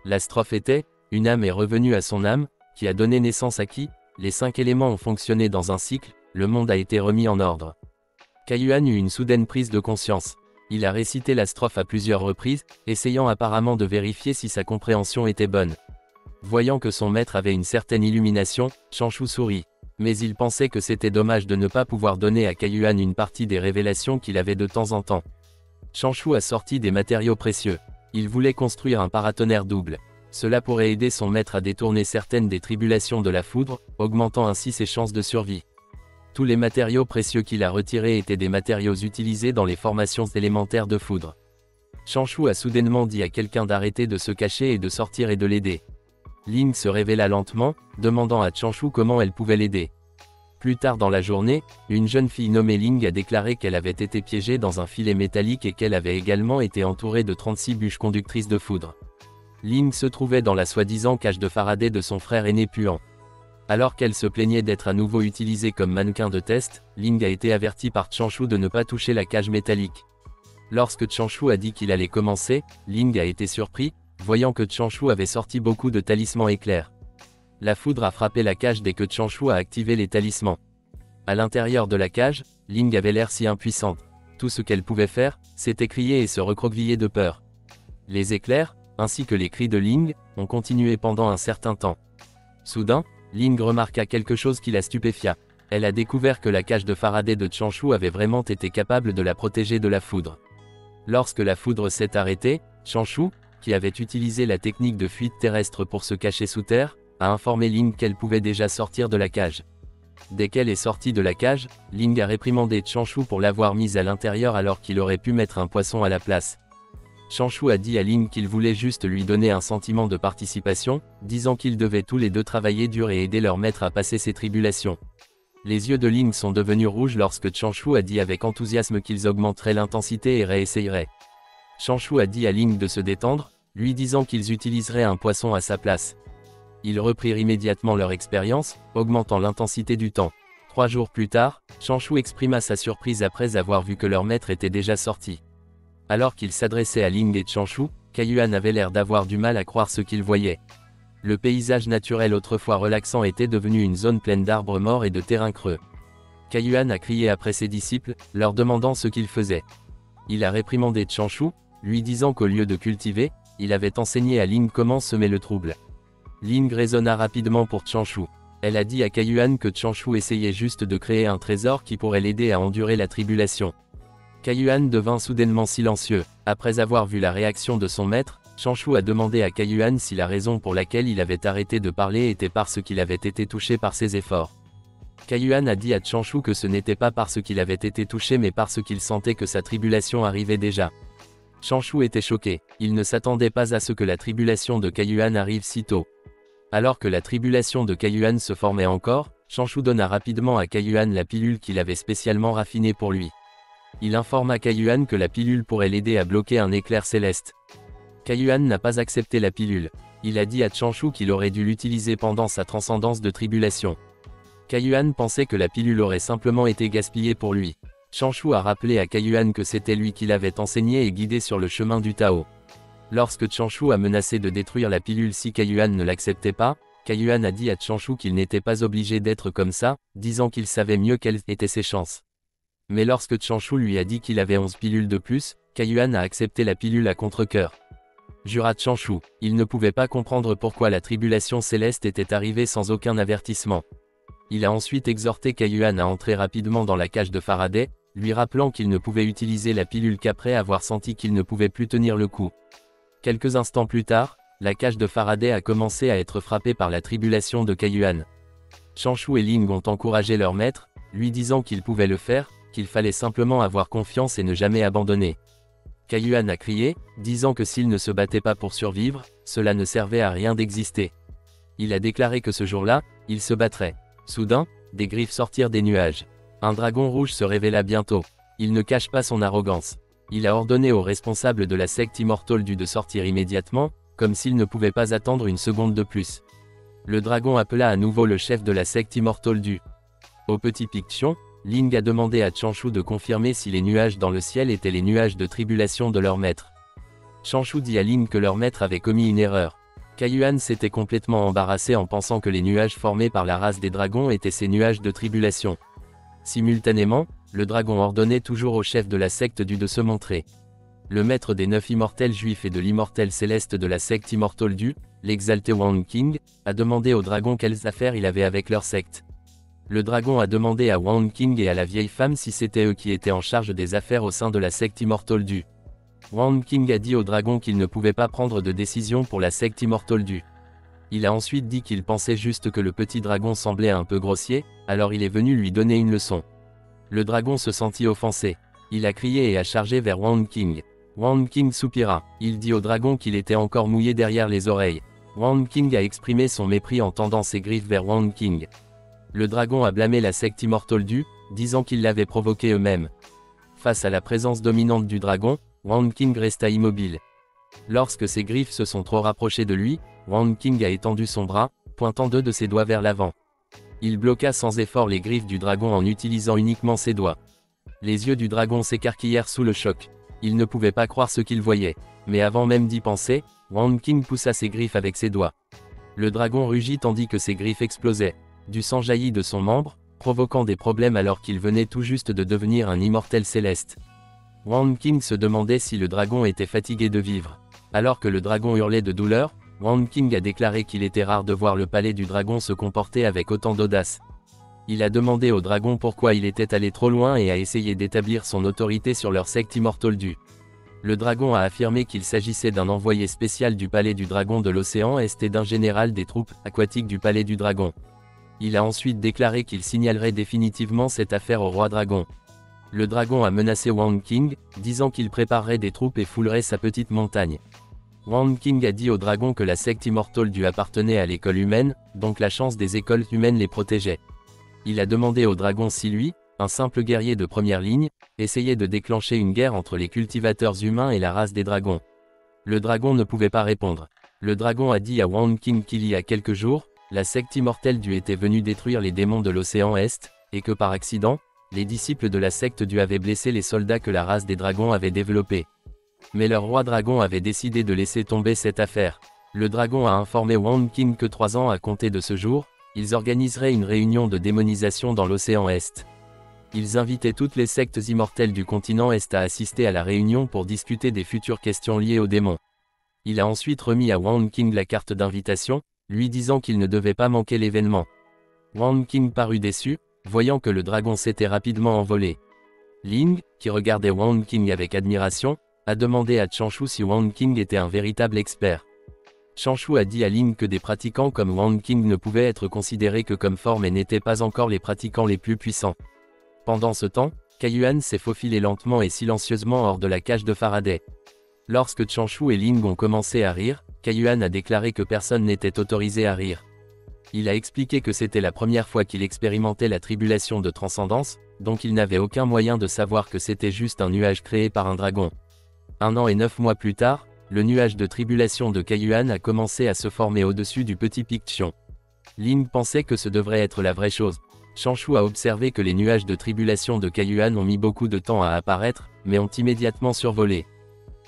La strophe était « Une âme est revenue à son âme, qui a donné naissance à qui, les 5 éléments ont fonctionné dans un cycle, le monde a été remis en ordre. » Kaiyuan eut une soudaine prise de conscience. Il a récité la strophe à plusieurs reprises, essayant apparemment de vérifier si sa compréhension était bonne. Voyant que son maître avait une certaine illumination, Chanshu sourit. Mais il pensait que c'était dommage de ne pas pouvoir donner à Kaiyuan une partie des révélations qu'il avait de temps en temps. Chanshu a sorti des matériaux précieux. Il voulait construire un paratonnerre double. Cela pourrait aider son maître à détourner certaines des tribulations de la foudre, augmentant ainsi ses chances de survie. Tous les matériaux précieux qu'il a retirés étaient des matériaux utilisés dans les formations élémentaires de foudre. Chanshu a soudainement dit à quelqu'un d'arrêter de se cacher et de sortir et de l'aider. Ling se révéla lentement, demandant à Chanshu comment elle pouvait l'aider. Plus tard dans la journée, une jeune fille nommée Ling a déclaré qu'elle avait été piégée dans un filet métallique et qu'elle avait également été entourée de 36 bûches conductrices de foudre. Ling se trouvait dans la soi-disant cage de Faraday de son frère aîné Puan. Alors qu'elle se plaignait d'être à nouveau utilisée comme mannequin de test, Ling a été avertie par Chanshu de ne pas toucher la cage métallique. Lorsque Chanshu a dit qu'il allait commencer, Ling a été surpris, voyant que Chanshu avait sorti beaucoup de talismans éclairs. La foudre a frappé la cage dès que Chanshu a activé les talismans. À l'intérieur de la cage, Ling avait l'air si impuissante. Tout ce qu'elle pouvait faire, c'était crier et se recroqueviller de peur. Les éclairs, ainsi que les cris de Ling, ont continué pendant un certain temps. Soudain, Ling remarqua quelque chose qui la stupéfia. Elle a découvert que la cage de Faraday de Chanshu avait vraiment été capable de la protéger de la foudre. Lorsque la foudre s'est arrêtée, Chanshu, qui avait utilisé la technique de fuite terrestre pour se cacher sous terre, a informé Ling qu'elle pouvait déjà sortir de la cage. Dès qu'elle est sortie de la cage, Ling a réprimandé Chanshu pour l'avoir mise à l'intérieur alors qu'il aurait pu mettre un poisson à la place. Chanshu a dit à Ling qu'il voulait juste lui donner un sentiment de participation, disant qu'ils devaient tous les deux travailler dur et aider leur maître à passer ses tribulations. Les yeux de Ling sont devenus rouges lorsque Chanshu a dit avec enthousiasme qu'ils augmenteraient l'intensité et réessayeraient. Chanshu a dit à Ling de se détendre, lui disant qu'ils utiliseraient un poisson à sa place. Ils reprirent immédiatement leur expérience, augmentant l'intensité du temps. 3 jours plus tard, Chanshu exprima sa surprise après avoir vu que leur maître était déjà sorti. Alors qu'il s'adressait à Ling et Chanshu, Kaiyuan avait l'air d'avoir du mal à croire ce qu'il voyait. Le paysage naturel autrefois relaxant était devenu une zone pleine d'arbres morts et de terrains creux. Kaiyuan a crié après ses disciples, leur demandant ce qu'ils faisaient. Il a réprimandé Chanshu, lui disant qu'au lieu de cultiver, il avait enseigné à Ling comment semer le trouble. Ling raisonna rapidement pour Chanshu. Elle a dit à Kaiyuan que Chanshu essayait juste de créer un trésor qui pourrait l'aider à endurer la tribulation. Kaiyuan devint soudainement silencieux. Après avoir vu la réaction de son maître, Chanshu a demandé à Kaiyuan si la raison pour laquelle il avait arrêté de parler était parce qu'il avait été touché par ses efforts. Kaiyuan a dit à Chanshu que ce n'était pas parce qu'il avait été touché mais parce qu'il sentait que sa tribulation arrivait déjà. Chanshu était choqué. Il ne s'attendait pas à ce que la tribulation de Kaiyuan arrive si tôt. Alors que la tribulation de Kaiyuan se formait encore, Chanshu donna rapidement à Kaiyuan la pilule qu'il avait spécialement raffinée pour lui. Il informa Kaiyuan que la pilule pourrait l'aider à bloquer un éclair céleste. Kaiyuan n'a pas accepté la pilule. Il a dit à Chanshu qu'il aurait dû l'utiliser pendant sa transcendance de tribulation. Kaiyuan pensait que la pilule aurait simplement été gaspillée pour lui. Chanshu a rappelé à Kaiyuan que c'était lui qui l'avait enseigné et guidé sur le chemin du Tao. Lorsque Chanshu a menacé de détruire la pilule si Kaiyuan ne l'acceptait pas, Kaiyuan a dit à Chanshu qu'il n'était pas obligé d'être comme ça, disant qu'il savait mieux quelles étaient ses chances. Mais lorsque Chanshu lui a dit qu'il avait 11 pilules de plus, Kaiyuan a accepté la pilule à contre-cœur. Jura Chanshu, il ne pouvait pas comprendre pourquoi la tribulation céleste était arrivée sans aucun avertissement. Il a ensuite exhorté Kaiyuan à entrer rapidement dans la cage de Faraday, lui rappelant qu'il ne pouvait utiliser la pilule qu'après avoir senti qu'il ne pouvait plus tenir le coup. Quelques instants plus tard, la cage de Faraday a commencé à être frappée par la tribulation de Kaiyuan. Chanshu et Ling ont encouragé leur maître, lui disant qu'il pouvait le faire, qu'il fallait simplement avoir confiance et ne jamais abandonner. Kaiyuan a crié, disant que s'il ne se battait pas pour survivre, cela ne servait à rien d'exister. Il a déclaré que ce jour-là, il se battrait. Soudain, des griffes sortirent des nuages. Un dragon rouge se révéla bientôt. Il ne cache pas son arrogance. Il a ordonné aux responsables de la secte Immortal Du de sortir immédiatement, comme s'ils ne pouvaient pas attendre une seconde de plus. Le dragon appela à nouveau le chef de la secte Immortal Du. Au petit Piction, Ling a demandé à Chanshu de confirmer si les nuages dans le ciel étaient les nuages de tribulation de leur maître. Chanshu dit à Ling que leur maître avait commis une erreur. Kaiyuan s'était complètement embarrassé en pensant que les nuages formés par la race des dragons étaient ces nuages de tribulation. Simultanément, le dragon ordonnait toujours au chef de la secte de se montrer. Le maître des 9 immortels juifs et de l'immortel céleste de la secte Immortal Du, l'exalté Wang King, a demandé au dragon quelles affaires il avait avec leur secte. Le dragon a demandé à Wang King et à la vieille femme si c'était eux qui étaient en charge des affaires au sein de la secte Immortal Du. Wang King a dit au dragon qu'il ne pouvait pas prendre de décision pour la secte Immortal Du. Il a ensuite dit qu'il pensait juste que le petit dragon semblait un peu grossier, alors il est venu lui donner une leçon. Le dragon se sentit offensé. Il a crié et a chargé vers Wang King. Wang King soupira. Il dit au dragon qu'il était encore mouillé derrière les oreilles. Wang King a exprimé son mépris en tendant ses griffes vers Wang King. Le dragon a blâmé la secte Immortal Du, disant qu'ils l'avaient provoqué eux-mêmes. Face à la présence dominante du dragon, Wang King resta immobile. Lorsque ses griffes se sont trop rapprochées de lui, Wang King a étendu son bras, pointant 2 de ses doigts vers l'avant. Il bloqua sans effort les griffes du dragon en utilisant uniquement ses doigts. Les yeux du dragon s'écarquillèrent sous le choc. Il ne pouvait pas croire ce qu'il voyait. Mais avant même d'y penser, Wang King poussa ses griffes avec ses doigts. Le dragon rugit tandis que ses griffes explosaient. Du sang jaillit de son membre, provoquant des problèmes alors qu'il venait tout juste de devenir un immortel céleste. Wang King se demandait si le dragon était fatigué de vivre. Alors que le dragon hurlait de douleur, Wang King a déclaré qu'il était rare de voir le palais du dragon se comporter avec autant d'audace. Il a demandé au dragon pourquoi il était allé trop loin et a essayé d'établir son autorité sur leur secte Immortal Du. Le dragon a affirmé qu'il s'agissait d'un envoyé spécial du palais du dragon de l'océan Est et d'un général des troupes aquatiques du palais du dragon. Il a ensuite déclaré qu'il signalerait définitivement cette affaire au roi dragon. Le dragon a menacé Wang King, disant qu'il préparerait des troupes et foulerait sa petite montagne. Wang King a dit au dragon que la secte Immortal Du appartenait à l'école humaine, donc la chance des écoles humaines les protégeait. Il a demandé au dragon si lui, un simple guerrier de première ligne, essayait de déclencher une guerre entre les cultivateurs humains et la race des dragons. Le dragon ne pouvait pas répondre. Le dragon a dit à Wang King qu'il y a quelques jours, la secte Immortal Du était venue détruire les démons de l'océan Est, et que par accident, les disciples de la secte Du avaient blessé les soldats que la race des dragons avait développés. Mais leur roi dragon avait décidé de laisser tomber cette affaire. Le dragon a informé Wang King que 3 ans à compter de ce jour, ils organiseraient une réunion de démonisation dans l'océan Est. Ils invitaient toutes les sectes immortelles du continent Est à assister à la réunion pour discuter des futures questions liées aux démons. Il a ensuite remis à Wang King la carte d'invitation, lui disant qu'il ne devait pas manquer l'événement. Wang King parut déçu, voyant que le dragon s'était rapidement envolé. Ling, qui regardait Wang King avec admiration, a demandé à Chanshu si Wang King était un véritable expert. Chanshu a dit à Ling que des pratiquants comme Wang King ne pouvaient être considérés que comme forts mais n'étaient pas encore les pratiquants les plus puissants. Pendant ce temps, Kaiyuan s'est faufilé lentement et silencieusement hors de la cage de Faraday. Lorsque Chanshu et Ling ont commencé à rire, Kaiyuan a déclaré que personne n'était autorisé à rire. Il a expliqué que c'était la première fois qu'il expérimentait la tribulation de transcendance, donc il n'avait aucun moyen de savoir que c'était juste un nuage créé par un dragon. 1 an et 9 mois plus tard, le nuage de tribulation de Kaiyuan a commencé à se former au-dessus du petit pic Xion. Ling pensait que ce devrait être la vraie chose. Chanshu a observé que les nuages de tribulation de Kaiyuan ont mis beaucoup de temps à apparaître, mais ont immédiatement survolé.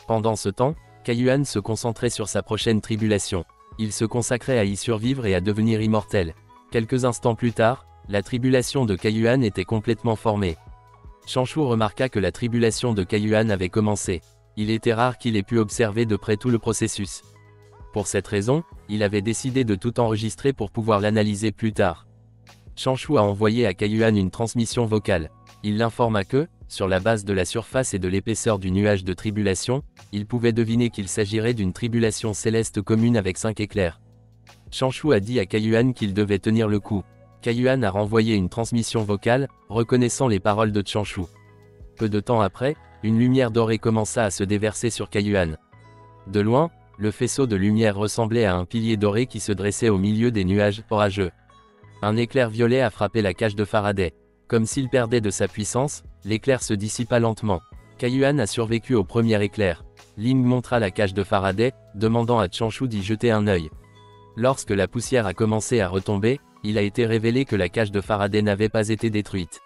Pendant ce temps, Kaiyuan se concentrait sur sa prochaine tribulation. Il se consacrait à y survivre et à devenir immortel. Quelques instants plus tard, la tribulation de Kaiyuan était complètement formée. Chanshu remarqua que la tribulation de Kaiyuan avait commencé. Il était rare qu'il ait pu observer de près tout le processus. Pour cette raison, il avait décidé de tout enregistrer pour pouvoir l'analyser plus tard. Chanshu a envoyé à Kaiyuan une transmission vocale. Il l'informa que, sur la base de la surface et de l'épaisseur du nuage de tribulation, il pouvait deviner qu'il s'agirait d'une tribulation céleste commune avec 5 éclairs. Chanshu a dit à Kaiyuan qu'il devait tenir le coup. Kaiyuan a renvoyé une transmission vocale, reconnaissant les paroles de Chanshu. Peu de temps après, une lumière dorée commença à se déverser sur Kaiyuan. De loin, le faisceau de lumière ressemblait à un pilier doré qui se dressait au milieu des nuages orageux. Un éclair violet a frappé la cage de Faraday. Comme s'il perdait de sa puissance, l'éclair se dissipa lentement. Kaiyuan a survécu au premier éclair. Ling montra la cage de Faraday, demandant à Chanshu d'y jeter un œil. Lorsque la poussière a commencé à retomber, il a été révélé que la cage de Faraday n'avait pas été détruite.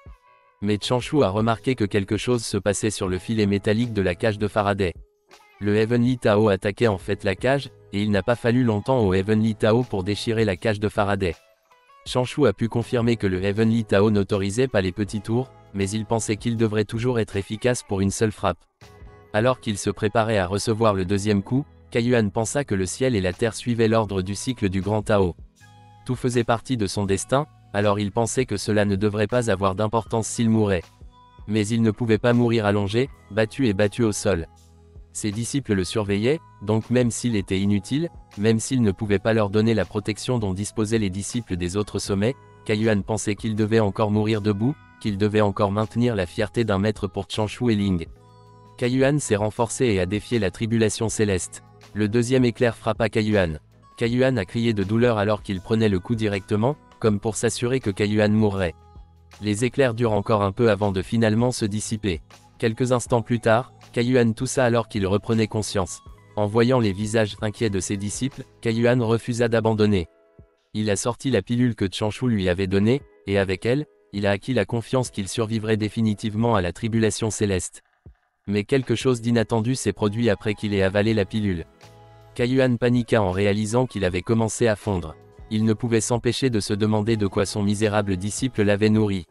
Mais Chanshu a remarqué que quelque chose se passait sur le filet métallique de la cage de Faraday. Le Heavenly Tao attaquait en fait la cage, et il n'a pas fallu longtemps au Heavenly Tao pour déchirer la cage de Faraday. Chanshu a pu confirmer que le Heavenly Tao n'autorisait pas les petits tours, mais il pensait qu'il devrait toujours être efficace pour une seule frappe. Alors qu'il se préparait à recevoir le deuxième coup, Kaiyuan pensa que le ciel et la terre suivaient l'ordre du cycle du grand Tao. Tout faisait partie de son destin, alors il pensait que cela ne devrait pas avoir d'importance s'il mourait. Mais il ne pouvait pas mourir allongé, battu et battu au sol. Ses disciples le surveillaient, donc même s'il était inutile, même s'il ne pouvait pas leur donner la protection dont disposaient les disciples des autres sommets, Kaiyuan pensait qu'il devait encore mourir debout, qu'il devait encore maintenir la fierté d'un maître pour Chanshu et Ling. Kaiyuan s'est renforcé et a défié la tribulation céleste. Le deuxième éclair frappa Kaiyuan. Kaiyuan a crié de douleur alors qu'il prenait le coup directement, comme pour s'assurer que Kaiyuan mourrait. Les éclairs durent encore un peu avant de finalement se dissiper. Quelques instants plus tard, Kaiyuan toussa alors qu'il reprenait conscience. En voyant les visages inquiets de ses disciples, Kaiyuan refusa d'abandonner. Il a sorti la pilule que Chanshu lui avait donnée, et avec elle, il a acquis la confiance qu'il survivrait définitivement à la tribulation céleste. Mais quelque chose d'inattendu s'est produit après qu'il ait avalé la pilule. Kaiyuan paniqua en réalisant qu'il avait commencé à fondre. Il ne pouvait s'empêcher de se demander de quoi son misérable disciple l'avait nourri.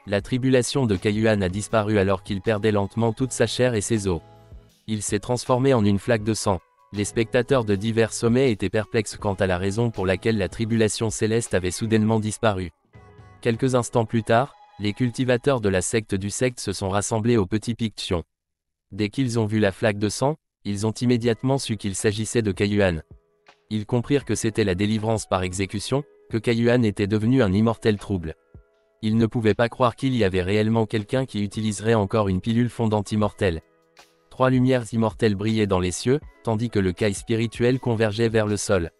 La tribulation de Kaiyuan a disparu alors qu'il perdait lentement toute sa chair et ses os. Il s'est transformé en une flaque de sang. Les spectateurs de divers sommets étaient perplexes quant à la raison pour laquelle la tribulation céleste avait soudainement disparu. Quelques instants plus tard, les cultivateurs de la secte du secte se sont rassemblés au petit pic Xion. Dès qu'ils ont vu la flaque de sang, ils ont immédiatement su qu'il s'agissait de Kaiyuan. Ils comprirent que c'était la délivrance par exécution, que Kaiyuan était devenu un immortel trouble. Ils ne pouvaient pas croire qu'il y avait réellement quelqu'un qui utiliserait encore une pilule fondante immortelle. 3 lumières immortelles brillaient dans les cieux, tandis que le Kai spirituel convergeait vers le sol.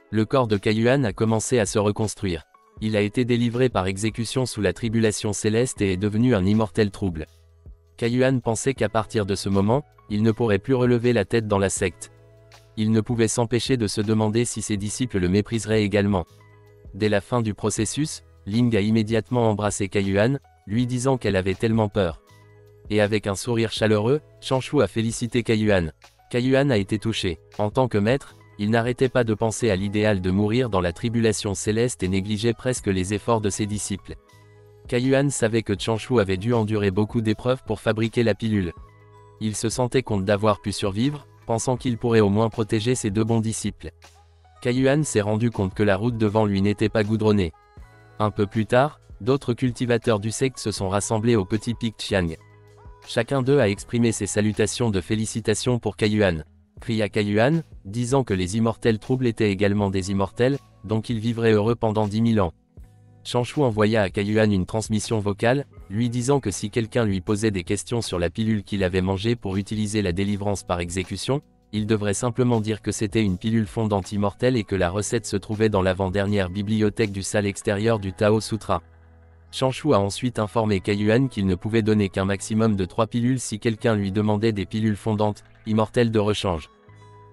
Le corps de Kaiyuan a commencé à se reconstruire. Il a été délivré par exécution sous la tribulation céleste et est devenu un immortel trouble. Kaiyuan pensait qu'à partir de ce moment, il ne pourrait plus relever la tête dans la secte. Il ne pouvait s'empêcher de se demander si ses disciples le mépriseraient également. Dès la fin du processus, Ling a immédiatement embrassé Kaiyuan, lui disant qu'elle avait tellement peur. Et avec un sourire chaleureux, Chanshu a félicité Kaiyuan. Kaiyuan a été touché. En tant que maître, il n'arrêtait pas de penser à l'idéal de mourir dans la tribulation céleste et négligeait presque les efforts de ses disciples. Kaiyuan savait que Chanshu avait dû endurer beaucoup d'épreuves pour fabriquer la pilule. Il se sentait content d'avoir pu survivre, pensant qu'il pourrait au moins protéger ses 2 bons disciples. Kaiyuan s'est rendu compte que la route devant lui n'était pas goudronnée. Un peu plus tard, d'autres cultivateurs du secte se sont rassemblés au petit pic Chiang. Chacun d'eux a exprimé ses salutations de félicitations pour Kaiyuan. Cria Kaiyuan, disant que les immortels troubles étaient également des immortels, donc ils vivraient heureux pendant 10 000 ans. Chanshu envoya à Kaiyuan une transmission vocale, lui disant que si quelqu'un lui posait des questions sur la pilule qu'il avait mangée pour utiliser la délivrance par exécution, il devrait simplement dire que c'était une pilule fondante immortelle et que la recette se trouvait dans l'avant-dernière bibliothèque du salle extérieure du Tao Sutra. Chanshu a ensuite informé Kaiyuan qu'il ne pouvait donner qu'un maximum de 3 pilules si quelqu'un lui demandait des pilules fondantes, immortelles de rechange.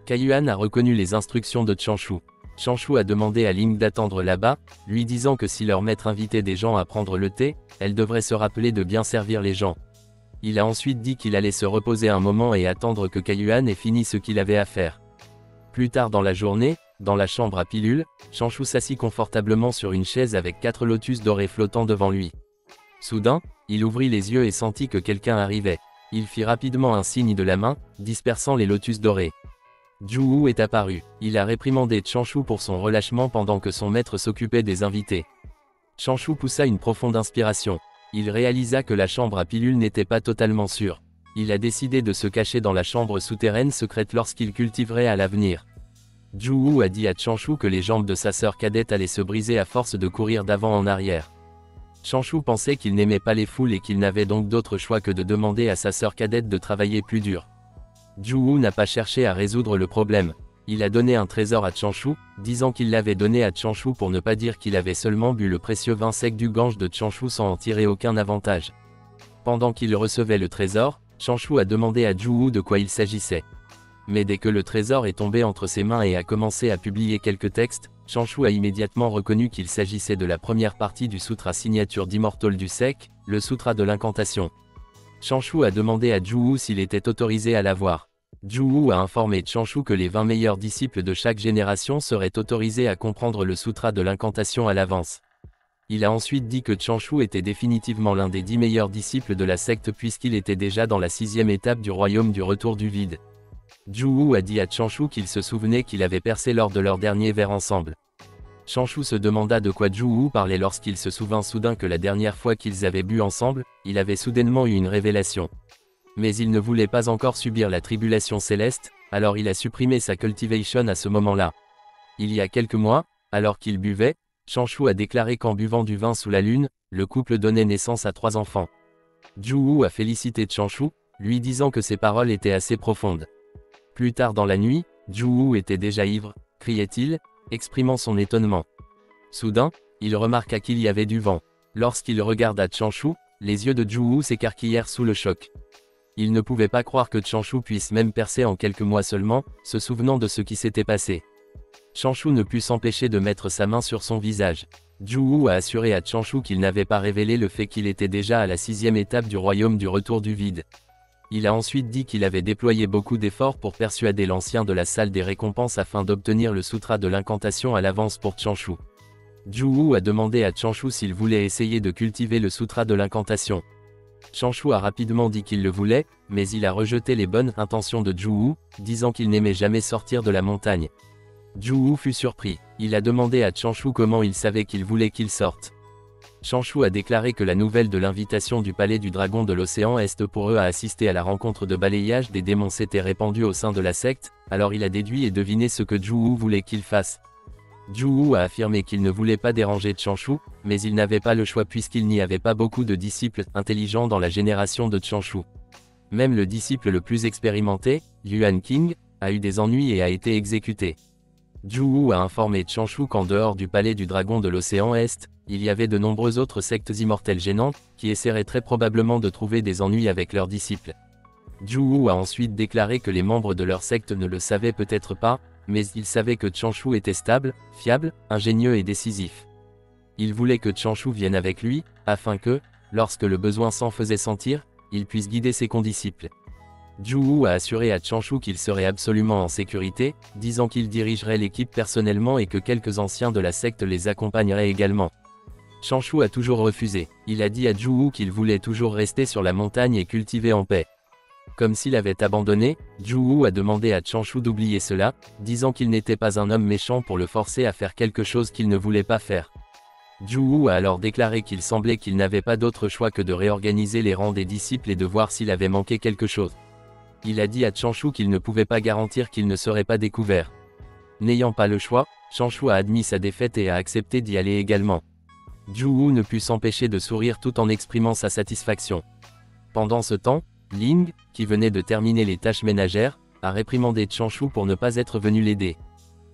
Kaiyuan a reconnu les instructions de Chanshu. Chanshu a demandé à Ling d'attendre là-bas, lui disant que si leur maître invitait des gens à prendre le thé, elle devrait se rappeler de bien servir les gens. Il a ensuite dit qu'il allait se reposer un moment et attendre que Kaiyuan ait fini ce qu'il avait à faire. Plus tard dans la journée, dans la chambre à pilules, Chanshu s'assit confortablement sur une chaise avec 4 lotus dorés flottant devant lui. Soudain, il ouvrit les yeux et sentit que quelqu'un arrivait. Il fit rapidement un signe de la main, dispersant les lotus dorés. Zhu est apparu. Il a réprimandé Chanshu pour son relâchement pendant que son maître s'occupait des invités. Chanshu poussa une profonde inspiration. Il réalisa que la chambre à pilules n'était pas totalement sûre. Il a décidé de se cacher dans la chambre souterraine secrète lorsqu'il cultiverait à l'avenir. Zhu a dit à Chanshu que les jambes de sa sœur cadette allaient se briser à force de courir d'avant en arrière. Chanshu pensait qu'il n'aimait pas les foules et qu'il n'avait donc d'autre choix que de demander à sa sœur cadette de travailler plus dur. Zhu n'a pas cherché à résoudre le problème. Il a donné un trésor à Chanshu, disant qu'il l'avait donné à Chanshu pour ne pas dire qu'il avait seulement bu le précieux vin sec du Gange de Chanshu sans en tirer aucun avantage. Pendant qu'il recevait le trésor, Chanshu a demandé à Zhu de quoi il s'agissait. Mais dès que le trésor est tombé entre ses mains et a commencé à publier quelques textes, Chanshu a immédiatement reconnu qu'il s'agissait de la première partie du sutra signature d'Immortal du Sec, le sutra de l'incantation. Chanshu a demandé à Zhu s'il était autorisé à la voir. Zhu Wu a informé Chanshu que les 20 meilleurs disciples de chaque génération seraient autorisés à comprendre le sutra de l'incantation à l'avance. Il a ensuite dit que Chanshu était définitivement l'un des 10 meilleurs disciples de la secte puisqu'il était déjà dans la 6e étape du royaume du retour du vide. Zhu Wu a dit à Chanshu qu'il se souvenait qu'il avait percé lors de leur dernier verre ensemble. Chanshu se demanda de quoi Zhu Wu parlait lorsqu'il se souvint soudain que la dernière fois qu'ils avaient bu ensemble, il avait soudainement eu une révélation. Mais il ne voulait pas encore subir la tribulation céleste, alors il a supprimé sa cultivation à ce moment-là. Il y a quelques mois, alors qu'il buvait, Chanshu a déclaré qu'en buvant du vin sous la lune, le couple donnait naissance à 3 enfants. Zhu Wu a félicité Chanshu, lui disant que ses paroles étaient assez profondes. Plus tard dans la nuit, Zhu Wu était déjà ivre, criait-il, exprimant son étonnement. Soudain, il remarqua qu'il y avait du vent. Lorsqu'il regarda Chanshu, les yeux de Zhu Wu s'écarquillèrent sous le choc. Il ne pouvait pas croire que Chanshu puisse même percer en quelques mois seulement, se souvenant de ce qui s'était passé. Chanshu ne put s'empêcher de mettre sa main sur son visage. Zhu Wu a assuré à Chanshu qu'il n'avait pas révélé le fait qu'il était déjà à la 6e étape du royaume du retour du vide. Il a ensuite dit qu'il avait déployé beaucoup d'efforts pour persuader l'ancien de la salle des récompenses afin d'obtenir le sutra de l'incantation à l'avance pour Chanshu. Zhu Wu a demandé à Chanshu s'il voulait essayer de cultiver le sutra de l'incantation. Chanshu a rapidement dit qu'il le voulait, mais il a rejeté les bonnes intentions de Zhu Wu, disant qu'il n'aimait jamais sortir de la montagne. Zhu Wu fut surpris. Il a demandé à Chanshu comment il savait qu'il voulait qu'il sorte. Chanshu a déclaré que la nouvelle de l'invitation du palais du dragon de l'océan Est pour eux à assister à la rencontre de balayage des démons s'était répandue au sein de la secte, alors il a déduit et deviné ce que Zhu Wu voulait qu'il fasse. Zhu Wu a affirmé qu'il ne voulait pas déranger Chanshu, mais il n'avait pas le choix puisqu'il n'y avait pas beaucoup de disciples intelligents dans la génération de Chanshu. Même le disciple le plus expérimenté, Yuan King, a eu des ennuis et a été exécuté. Zhu Wu a informé Chanshu qu'en dehors du palais du dragon de l'océan Est, il y avait de nombreuses autres sectes immortelles gênantes, qui essaieraient très probablement de trouver des ennuis avec leurs disciples. Zhu Wu a ensuite déclaré que les membres de leur secte ne le savaient peut-être pas, mais ils savaient que Chanshu était stable, fiable, ingénieux et décisif. Il voulait que Chanshu vienne avec lui, afin que, lorsque le besoin s'en faisait sentir, il puisse guider ses condisciples. Zhu Wu a assuré à Chanshu qu'il serait absolument en sécurité, disant qu'il dirigerait l'équipe personnellement et que quelques anciens de la secte les accompagneraient également. Chanshu a toujours refusé. Il a dit à Zhu Wu qu'il voulait toujours rester sur la montagne et cultiver en paix. Comme s'il avait abandonné, Zhu Wu a demandé à Chanshu d'oublier cela, disant qu'il n'était pas un homme méchant pour le forcer à faire quelque chose qu'il ne voulait pas faire. Zhu Wu a alors déclaré qu'il semblait qu'il n'avait pas d'autre choix que de réorganiser les rangs des disciples et de voir s'il avait manqué quelque chose. Il a dit à Chanshu qu'il ne pouvait pas garantir qu'il ne serait pas découvert. N'ayant pas le choix, Chanshu a admis sa défaite et a accepté d'y aller également. Zhu Wu ne put s'empêcher de sourire tout en exprimant sa satisfaction. Pendant ce temps, Ling, qui venait de terminer les tâches ménagères, a réprimandé Chanshu pour ne pas être venu l'aider.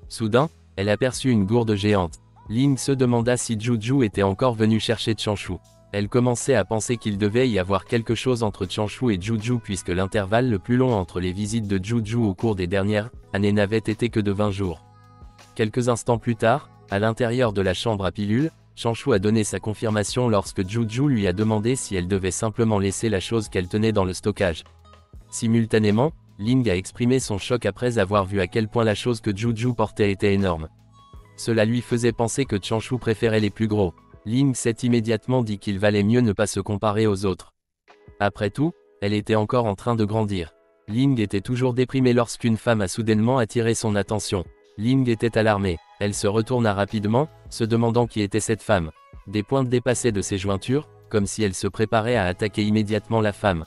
Soudain, elle aperçut une gourde géante. Ling se demanda si Zhu était encore venu chercher Chanshu. Elle commençait à penser qu'il devait y avoir quelque chose entre Chanshu et Zhu puisque l'intervalle le plus long entre les visites de Zhu au cours des dernières années n'avait été que de 20 jours. Quelques instants plus tard, à l'intérieur de la chambre à pilules, Chanshu a donné sa confirmation lorsque Zhu lui a demandé si elle devait simplement laisser la chose qu'elle tenait dans le stockage. Simultanément, Ling a exprimé son choc après avoir vu à quel point la chose que Zhu portait était énorme. Cela lui faisait penser que Chanshu préférait les plus gros. Ling s'est immédiatement dit qu'il valait mieux ne pas se comparer aux autres. Après tout, elle était encore en train de grandir. Ling était toujours déprimée lorsqu'une femme a soudainement attiré son attention. Ling était alarmée. Elle se retourna rapidement, se demandant qui était cette femme. Des pointes dépassaient de ses jointures, comme si elle se préparait à attaquer immédiatement la femme.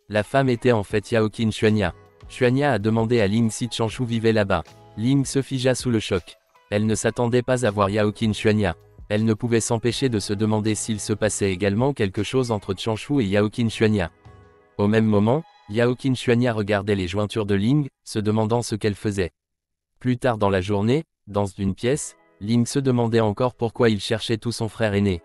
La femme était en fait Yaoqin Xuanya. Xuanya a demandé à Ling si Chanshu vivait là-bas. Ling se figea sous le choc. Elle ne s'attendait pas à voir Yaoqin Xuanya. Elle ne pouvait s'empêcher de se demander s'il se passait également quelque chose entre Chanshu et Yaoqin Xuanya. Au même moment, Yaoqin Xuanya regardait les jointures de Ling, se demandant ce qu'elle faisait. Plus tard dans la journée, dans une pièce, Ling se demandait encore pourquoi il cherchait tout son frère aîné.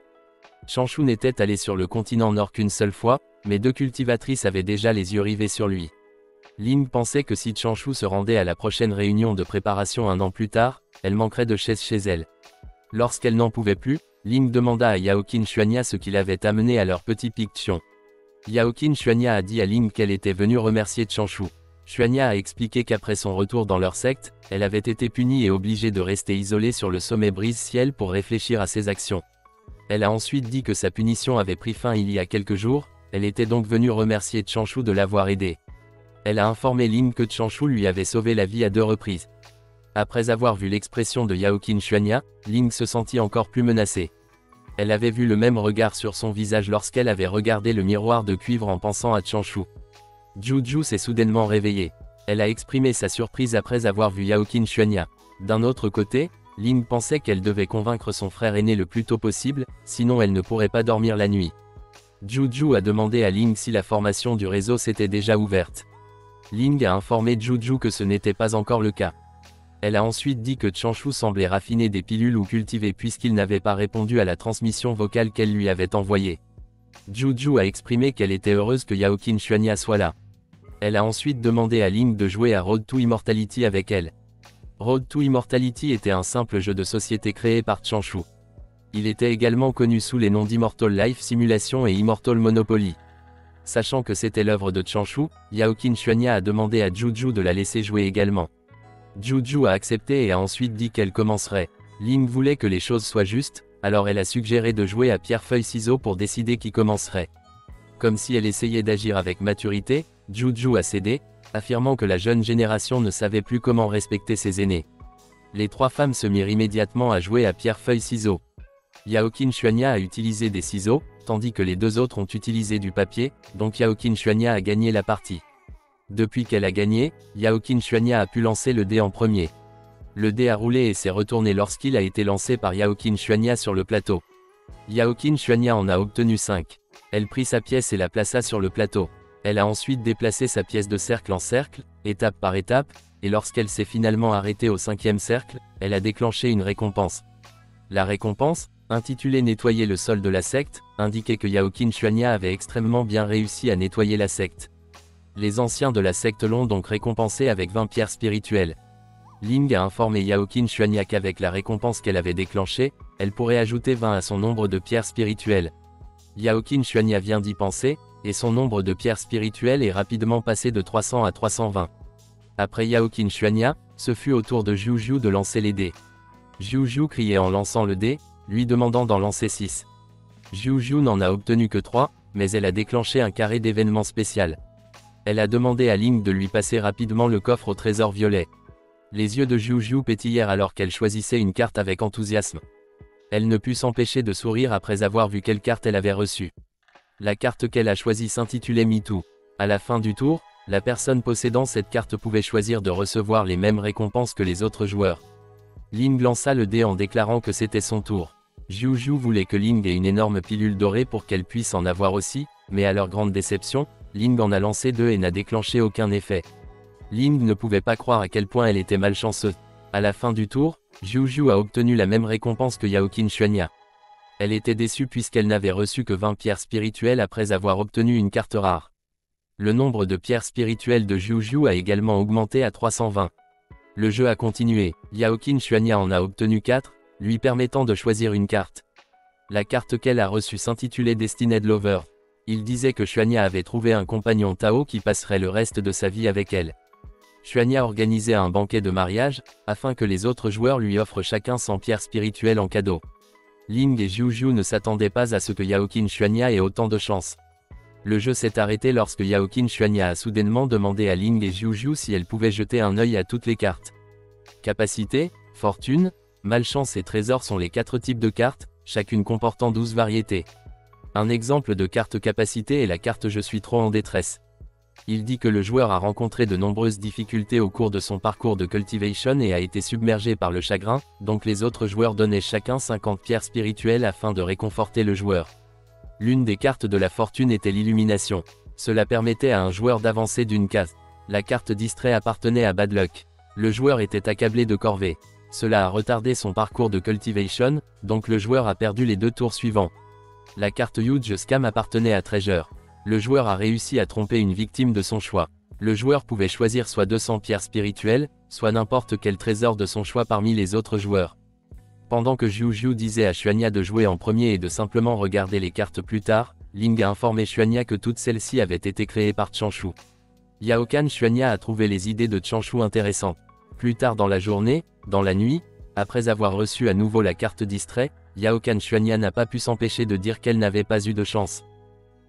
Chanshu n'était allé sur le continent nord qu'une seule fois, mais 2 cultivatrices avaient déjà les yeux rivés sur lui. Ling pensait que si Chanshu se rendait à la prochaine réunion de préparation 1 an plus tard, elle manquerait de chaises chez elle. Lorsqu'elle n'en pouvait plus, Ling demanda à Yaoqin Xuanya ce qui l'avait amené à leur petit pic-tion. Yaoqin Xuanya a dit à Ling qu'elle était venue remercier Chanshu. Xuanya a expliqué qu'après son retour dans leur secte, elle avait été punie et obligée de rester isolée sur le sommet Brise-Ciel pour réfléchir à ses actions. Elle a ensuite dit que sa punition avait pris fin il y a quelques jours, elle était donc venue remercier Chanshu de l'avoir aidée. Elle a informé Ling que Chanshu lui avait sauvé la vie à 2 reprises. Après avoir vu l'expression de Yaoqin Xuanya, Ling se sentit encore plus menacée. Elle avait vu le même regard sur son visage lorsqu'elle avait regardé le miroir de cuivre en pensant à Chanshu. Juju s'est soudainement réveillée. Elle a exprimé sa surprise après avoir vu Yaoqin Xuanya. D'un autre côté, Ling pensait qu'elle devait convaincre son frère aîné le plus tôt possible, sinon elle ne pourrait pas dormir la nuit. Juju a demandé à Ling si la formation du réseau s'était déjà ouverte. Ling a informé Juju que ce n'était pas encore le cas. Elle a ensuite dit que Chanshu semblait raffiner des pilules ou cultiver puisqu'il n'avait pas répondu à la transmission vocale qu'elle lui avait envoyée. Juju a exprimé qu'elle était heureuse que Yaoqin Xuanya soit là. Elle a ensuite demandé à Ling de jouer à Road to Immortality avec elle. Road to Immortality était un simple jeu de société créé par Chanshu. Il était également connu sous les noms d'Immortal Life Simulation et Immortal Monopoly. Sachant que c'était l'œuvre de Chanshu, Yaoqin Xuanya a demandé à Juju de la laisser jouer également. Juju a accepté et a ensuite dit qu'elle commencerait. Ling voulait que les choses soient justes, alors elle a suggéré de jouer à pierre-feuille-ciseaux pour décider qui commencerait. Comme si elle essayait d'agir avec maturité, Juju a cédé, affirmant que la jeune génération ne savait plus comment respecter ses aînés. Les 3 femmes se mirent immédiatement à jouer à pierre-feuille-ciseaux. Yaoqin Xuanya a utilisé des ciseaux, tandis que les 2 autres ont utilisé du papier, donc Yaoqin Xuanya a gagné la partie. Depuis qu'elle a gagné, Yaoqin Xuanya a pu lancer le dé en premier. Le dé a roulé et s'est retourné lorsqu'il a été lancé par Yaoqin Xuanya sur le plateau. Yaoqin Xuanya en a obtenu 5. Elle prit sa pièce et la plaça sur le plateau. Elle a ensuite déplacé sa pièce de cercle en cercle, étape par étape, et lorsqu'elle s'est finalement arrêtée au 5e cercle, elle a déclenché une récompense. La récompense, intitulée Nettoyer le sol de la secte, indiquait que Yaoqin Xuanya avait extrêmement bien réussi à nettoyer la secte. Les anciens de la secte l'ont donc récompensé avec 20 pierres spirituelles. Ling a informé Yaoqin Xuanya qu'avec la récompense qu'elle avait déclenchée, elle pourrait ajouter 20 à son nombre de pierres spirituelles. Yaoqin Xuanya vient d'y penser, et son nombre de pierres spirituelles est rapidement passé de 300 à 320. Après Yaoqin Xuanya, ce fut au tour de Juju de lancer les dés. Juju criait en lançant le dé, lui demandant d'en lancer 6. Juju n'en a obtenu que 3, mais elle a déclenché un carré d'événement spécial. Elle a demandé à Ling de lui passer rapidement le coffre au trésor violet. Les yeux de Juju pétillèrent alors qu'elle choisissait une carte avec enthousiasme. Elle ne put s'empêcher de sourire après avoir vu quelle carte elle avait reçue. La carte qu'elle a choisie s'intitulait MeToo. À la fin du tour, la personne possédant cette carte pouvait choisir de recevoir les mêmes récompenses que les autres joueurs. Ling lança le dé en déclarant que c'était son tour. Juju voulait que Ling ait une énorme pilule dorée pour qu'elle puisse en avoir aussi, mais à leur grande déception, Ling en a lancé 2 et n'a déclenché aucun effet. Ling ne pouvait pas croire à quel point elle était malchanceuse. À la fin du tour, Juju a obtenu la même récompense que Yaoqin Xuanya. Elle était déçue puisqu'elle n'avait reçu que 20 pierres spirituelles après avoir obtenu une carte rare. Le nombre de pierres spirituelles de Juju a également augmenté à 320. Le jeu a continué. Yaoqin Xuanya en a obtenu 4, lui permettant de choisir une carte. La carte qu'elle a reçue s'intitulait Destined Lover. Il disait que Xuanya avait trouvé un compagnon Tao qui passerait le reste de sa vie avec elle. Xuanya organisait un banquet de mariage, afin que les autres joueurs lui offrent chacun 100 pierres spirituelles en cadeau. Ling et Juju ne s'attendaient pas à ce que Yaoqin Xuanya ait autant de chance. Le jeu s'est arrêté lorsque Yaoqin Xuanya a soudainement demandé à Ling et Juju si elles pouvaient jeter un œil à toutes les cartes. Capacité, fortune, malchance et trésor sont les 4 types de cartes, chacune comportant 12 variétés. Un exemple de carte capacité est la carte Je suis trop en détresse. Il dit que le joueur a rencontré de nombreuses difficultés au cours de son parcours de cultivation et a été submergé par le chagrin, donc les autres joueurs donnaient chacun 50 pierres spirituelles afin de réconforter le joueur. L'une des cartes de la fortune était l'illumination. Cela permettait à un joueur d'avancer d'une case. La carte distrait appartenait à Bad Luck. Le joueur était accablé de corvée. Cela a retardé son parcours de cultivation, donc le joueur a perdu les 2 tours suivants. La carte Huge Scam appartenait à Treasure. Le joueur a réussi à tromper une victime de son choix. Le joueur pouvait choisir soit 200 pierres spirituelles, soit n'importe quel trésor de son choix parmi les autres joueurs. Pendant que Juju disait à Xuanya de jouer en premier et de simplement regarder les cartes plus tard, Ling a informé Xuanya que toutes celles-ci avaient été créées par Chanshu. Yao Kan Xuanya a trouvé les idées de Chanshu intéressantes. Plus tard dans la journée, dans la nuit, après avoir reçu à nouveau la carte distrait, Yao Kan Xuanya n'a pas pu s'empêcher de dire qu'elle n'avait pas eu de chance.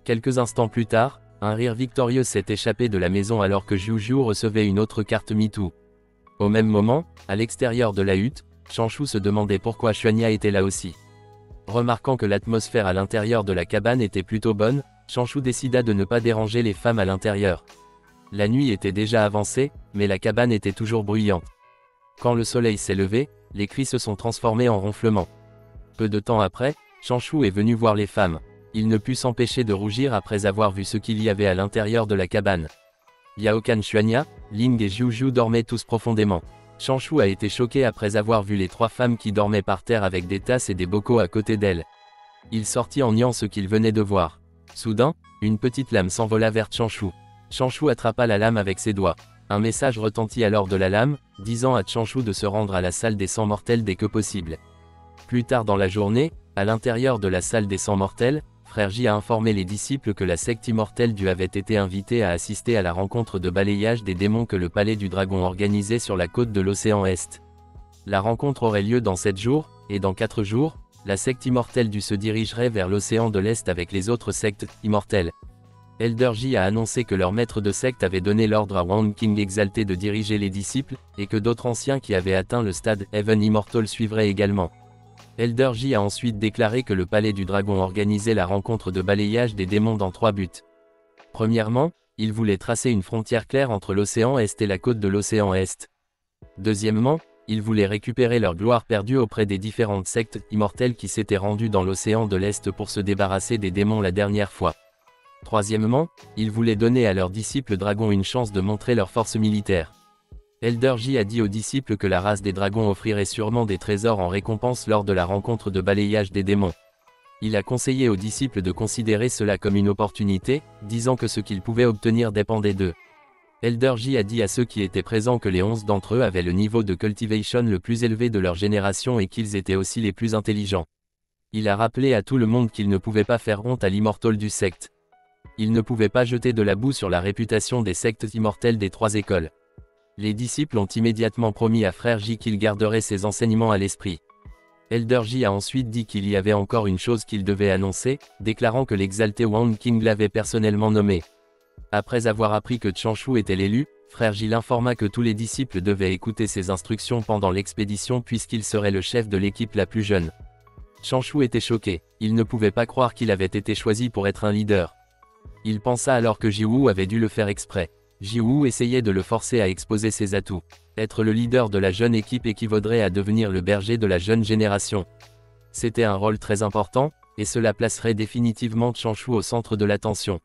Quelques instants plus tard, un rire victorieux s'est échappé de la maison alors que Jiu recevait une autre carte MeToo. Au même moment, à l'extérieur de la hutte, Chanshu se demandait pourquoi Xuanya était là aussi. Remarquant que l'atmosphère à l'intérieur de la cabane était plutôt bonne, Chanshu décida de ne pas déranger les femmes à l'intérieur. La nuit était déjà avancée, mais la cabane était toujours bruyante. Quand le soleil s'est levé, les cris se sont transformés en ronflements. Peu de temps après, Chanshu est venu voir les femmes. Il ne put s'empêcher de rougir après avoir vu ce qu'il y avait à l'intérieur de la cabane. Yao Kan Xuanya, Ling et Jiu dormaient tous profondément. Chanshu a été choqué après avoir vu les 3 femmes qui dormaient par terre avec des tasses et des bocaux à côté d'elles. Il sortit en niant ce qu'il venait de voir. Soudain, une petite lame s'envola vers Chanshu. Chanshu attrapa la lame avec ses doigts. Un message retentit alors de la lame, disant à Chanshu de se rendre à la salle des sangs mortels dès que possible. Plus tard dans la journée, à l'intérieur de la salle des sangs mortels, Frère J a informé les disciples que la secte immortelle du avait été invitée à assister à la rencontre de balayage des démons que le palais du dragon organisait sur la côte de l'océan Est. La rencontre aurait lieu dans 7 jours, et dans 4 jours, la secte immortelle du se dirigerait vers l'océan de l'Est avec les autres sectes immortelles. Elder J a annoncé que leur maître de secte avait donné l'ordre à Wang King exalté de diriger les disciples, et que d'autres anciens qui avaient atteint le stade Heaven Immortal suivraient également. Elder J a ensuite déclaré que le palais du dragon organisait la rencontre de balayage des démons dans 3 buts. Premièrement, il voulait tracer une frontière claire entre l'océan Est et la côte de l'océan Est. Deuxièmement, il voulait récupérer leur gloire perdue auprès des différentes sectes immortelles qui s'étaient rendues dans l'océan de l'Est pour se débarrasser des démons la dernière fois. Troisièmement, il voulait donner à leurs disciples dragons une chance de montrer leur force militaire. Elder J a dit aux disciples que la race des dragons offrirait sûrement des trésors en récompense lors de la rencontre de balayage des démons. Il a conseillé aux disciples de considérer cela comme une opportunité, disant que ce qu'ils pouvaient obtenir dépendait d'eux. Elder J a dit à ceux qui étaient présents que les 11 d'entre eux avaient le niveau de cultivation le plus élevé de leur génération et qu'ils étaient aussi les plus intelligents. Il a rappelé à tout le monde qu'ils ne pouvaient pas faire honte à l'immortal du secte. Ils ne pouvaient pas jeter de la boue sur la réputation des sectes immortelles des 3 écoles. Les disciples ont immédiatement promis à Frère J qu'ils garderaient ses enseignements à l'esprit. Elder J a ensuite dit qu'il y avait encore une chose qu'il devait annoncer, déclarant que l'exalté Wang King l'avait personnellement nommé. Après avoir appris que Chanshu était l'élu, Frère J l'informa que tous les disciples devaient écouter ses instructions pendant l'expédition puisqu'il serait le chef de l'équipe la plus jeune. Chanshu était choqué, il ne pouvait pas croire qu'il avait été choisi pour être un leader. Il pensa alors que Jiu avait dû le faire exprès. Jiu essayait de le forcer à exposer ses atouts. Être le leader de la jeune équipe équivaudrait à devenir le berger de la jeune génération. C'était un rôle très important, et cela placerait définitivement Chanshu au centre de l'attention.